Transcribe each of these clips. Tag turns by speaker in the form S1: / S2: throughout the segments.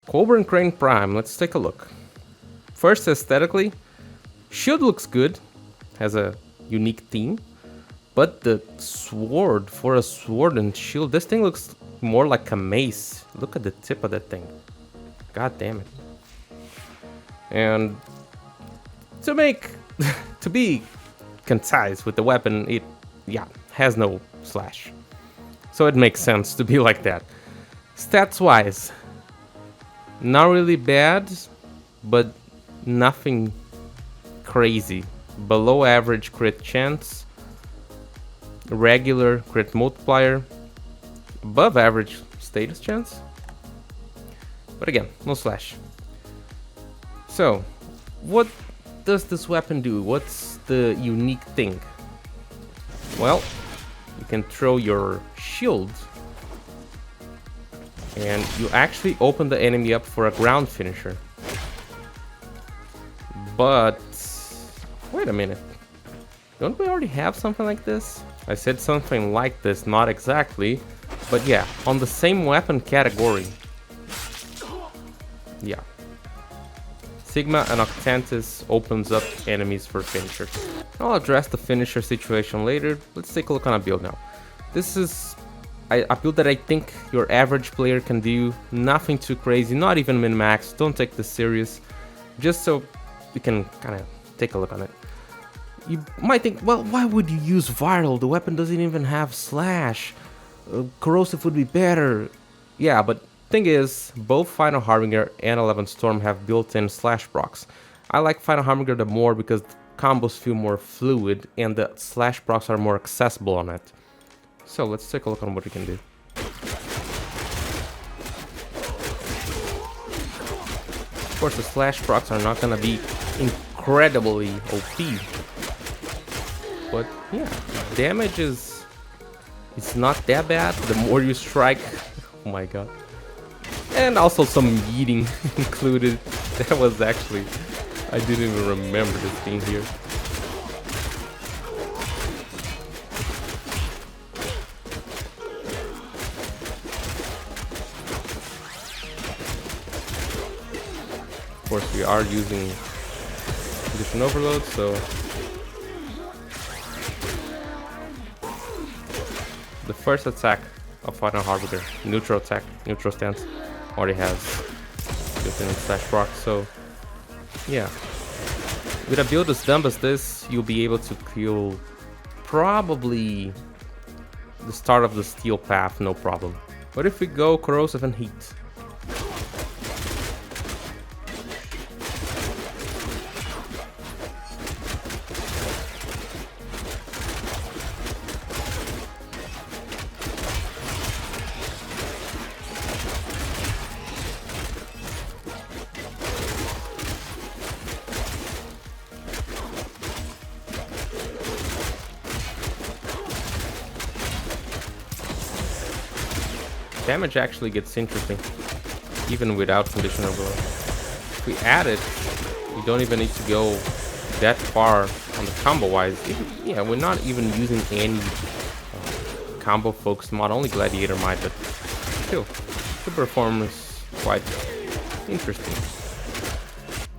S1: Cobra and Crane Prime, let's take a look. First, aesthetically, shield looks good, has a unique theme, but the sword, for a sword and shield, this thing looks more like a mace. Look at the tip of that thing. God damn it. And to be concise with the weapon, it, has no slash. So it makes sense to be like that. Stats wise, not really bad, but nothing crazy. Below average crit chance, regular crit multiplier, above average status chance, but again, no slash. So, what does this weapon do? What's the unique thing? Well, you can throw your shield and you actually open the enemy up for a ground finisher. But wait a minute, don't we already have something like this? I said something like this, not exactly, but yeah, on the same weapon category. Yeah. Sigma and Octantis opens up enemies for finishers. I'll address the finisher situation later. Let's take a look on a build now. This is a build that I think your average player can do. Nothing too crazy, not even min-max. Don't take this serious. Just so you can kind of take a look on it. You might think, well, why would you use Viral? The weapon doesn't even have slash. Corrosive would be better. Yeah, but thing is, both Final Harbinger and 11 Storm have built-in slash procs. I like Final Harbinger the more because the combos feel more fluid and the slash procs are more accessible on it. So let's take a look on what we can do. Of course, the slash procs are not gonna be incredibly OP, but yeah, damage is, it's not that bad. The more you strike, oh my god. And also some yeeting included. That was actually, I didn't even remember this thing here. Of course, we are using condition overload, so the first attack of Final Harbinger, neutral attack, neutral stance, already has built-in slash proc. So yeah, with a build as dumb as this, you'll be able to kill probably the start of the steel path, no problem. But if we go corrosive and heat, damage actually gets interesting, even without condition overload. If we add it, we don't even need to go that far on the combo-wise. Yeah, we're not even using any combo-focused mod, only Gladiator might, but still, the performance is quite interesting.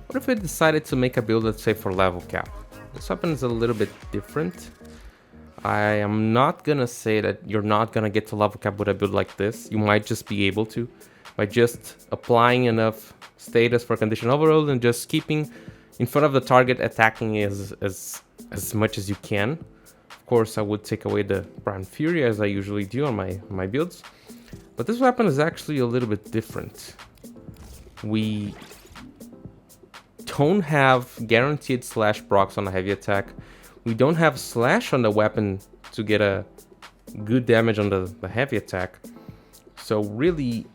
S1: What if we decided to make a build, let's say, for level cap? This weapon is a little bit different. I am not gonna say that you're not gonna get to level cap with a build like this. You might just be able to by just applying enough status for condition overload and just keeping in front of the target, attacking as much as you can. Of course, I would take away the Prime Fury as I usually do on my builds, but this weapon is actually a little bit different. We don't have guaranteed slash procs on a heavy attack. We don't have slash on the weapon to get a good damage on the heavy attack. So really,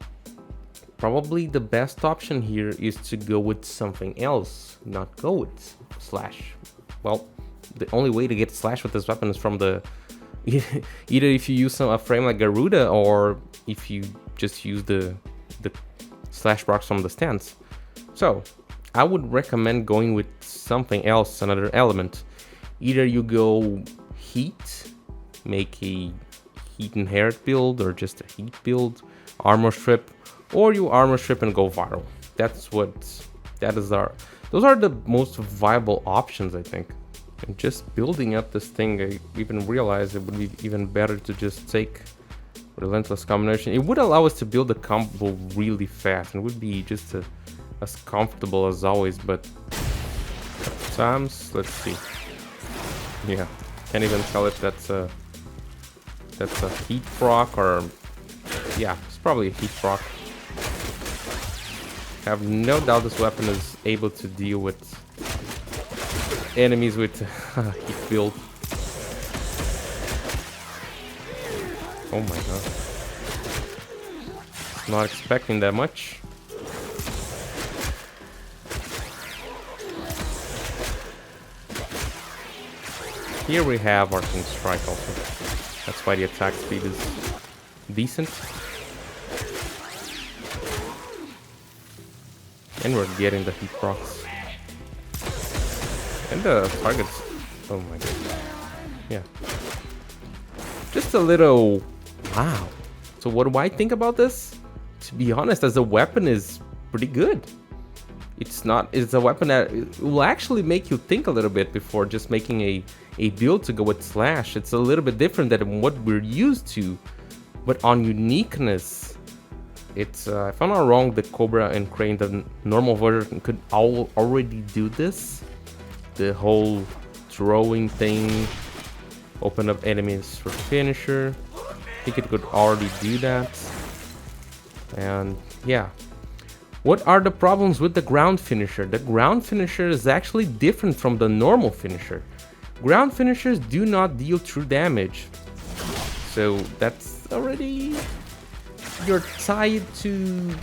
S1: probably the best option here is to go with something else, not go with slash. Well, the only way to get slash with this weapon is from the either if you use a frame like Garuda, or if you just use the slash procs from the stance. So I would recommend going with something else, another element. Either you go heat, make a heat inherit build, or just a heat build, armor strip, or you armor strip and go viral. Those are the most viable options, I think. And just building up this thing, I even realized it would be even better to just take Relentless Combination. It would allow us to build a combo really fast and would be just as comfortable as always, but times, let's see. Yeah, can't even tell if that's a heat proc or yeah, it's probably a heat proc. I have no doubt this weapon is able to deal with enemies with heat build. Oh my god. Not expecting that much. Here we have Arthuss Strike also. That's why the attack speed is decent. And we're getting the heat procs. And the targets. Oh my god. Yeah. Just a little. Wow. So what do I think about this? To be honest, as a weapon is pretty good. It's a weapon that will actually make you think a little bit before just making a build to go with slash. It's a little bit different than what we're used to. But on uniqueness, it's if I'm not wrong, the Cobra and Crane, the normal version could already do this. The whole throwing thing, open up enemies for finisher. I think it could already do that. And yeah. What are the problems with the ground finisher? The ground finisher is actually different from the normal finisher. Ground finishers do not deal true damage. So that's already... You're tied to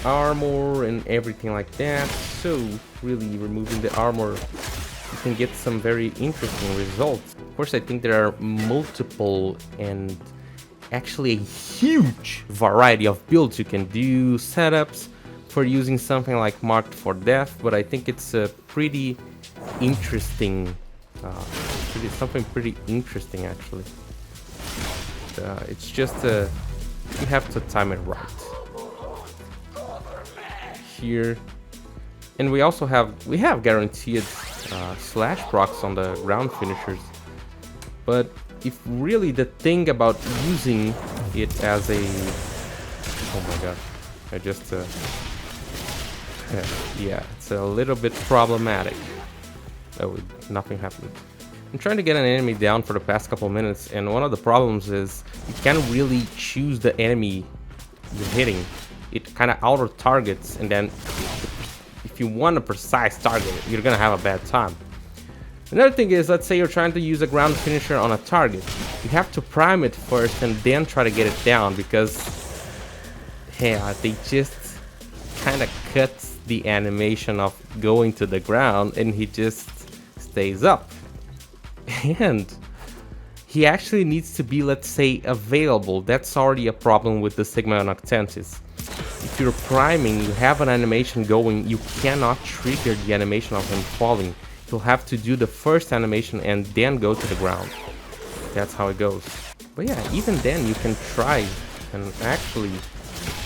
S1: armor and everything like that. So really removing the armor, you can get some very interesting results. Of course, I think there are multiple and actually a huge variety of builds you can do, setups for using something like Marked for Death, but I think it's a pretty interesting, something pretty interesting actually. It's just you have to time it right. Here, and we also have guaranteed slash procs on the ground finishers, but if really the thing about using it as a, oh my god, I just yeah, it's a little bit problematic. Oh, nothing happened. I'm trying to get an enemy down for the past couple minutes, and one of the problems is you can't really choose the enemy you're hitting. It kind of auto targets, and then if you want a precise target, you're gonna have a bad time. Another thing is, let's say you're trying to use a ground finisher on a target. You have to prime it first and then try to get it down, because yeah, they just kind of cuts the animation of going to the ground and he just stays up. And he actually needs to be, let's say, available. That's already a problem with the Sigma Noctentis. If you're priming, you have an animation going, you cannot trigger the animation of him falling. You'll have to do the first animation and then go to the ground. That's how it goes. But yeah, even then you can try and actually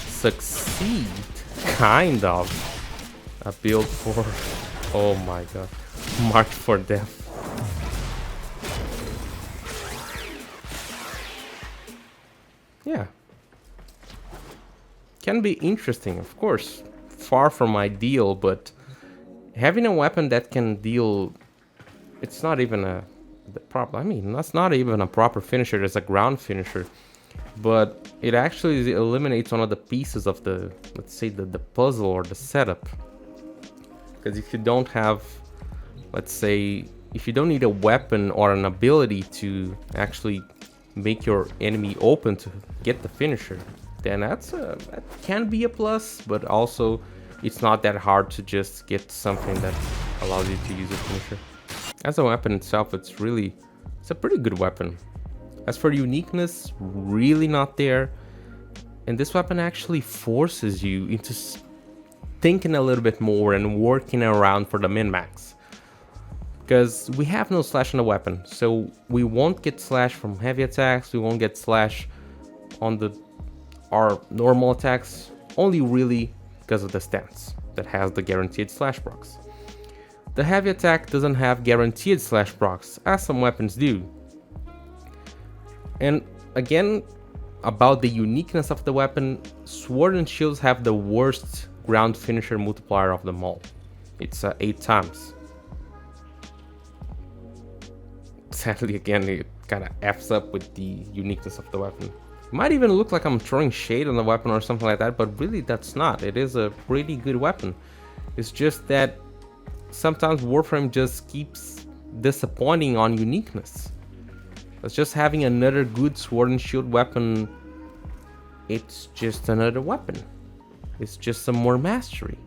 S1: succeed, kind of. A build for, oh my god, Marked for Death. Yeah. Can be interesting, of course. Far from ideal, but having a weapon that can deal, it's not even that's not even a proper finisher. It's a ground finisher, but it actually eliminates one of the pieces of the, let's say, the puzzle or the setup. Because if you don't have, let's say, if you don't need a weapon or an ability to actually make your enemy open to get the finisher, then that can be a plus, but also it's not that hard to just get something that allows you to use a finisher. As a weapon itself, it's a pretty good weapon. As for uniqueness, really not there. And this weapon actually forces you into thinking a little bit more and working around for the min-max. Because we have no slash on the weapon, so we won't get slash from heavy attacks, we won't get slash on our normal attacks. only really because of the stance that has the guaranteed slash procs. The heavy attack doesn't have guaranteed slash procs, as some weapons do. And again, about the uniqueness of the weapon, sword and shields have the worst ground finisher multiplier of them all. It's 8 times. Sadly, again, it kind of F's up with the uniqueness of the weapon. It might even look like I'm throwing shade on the weapon or something like that, but really that's not. It is a pretty good weapon. It's just that sometimes Warframe just keeps disappointing on uniqueness. It's just having another good sword and shield weapon. It's just another weapon. It's just some more mastery.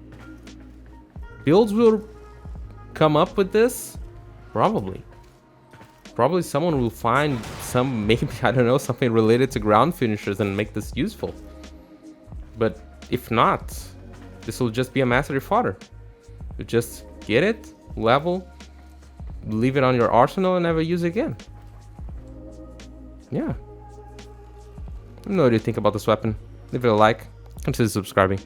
S1: Builds will come up with this? Probably. Probably someone will find some, maybe, I don't know, something related to ground finishers and make this useful. But if not, this will just be a mastery fodder. You just get it, level, leave it on your arsenal and never use it again. Yeah. Let me know what you think about this weapon. Leave it a like, consider subscribing.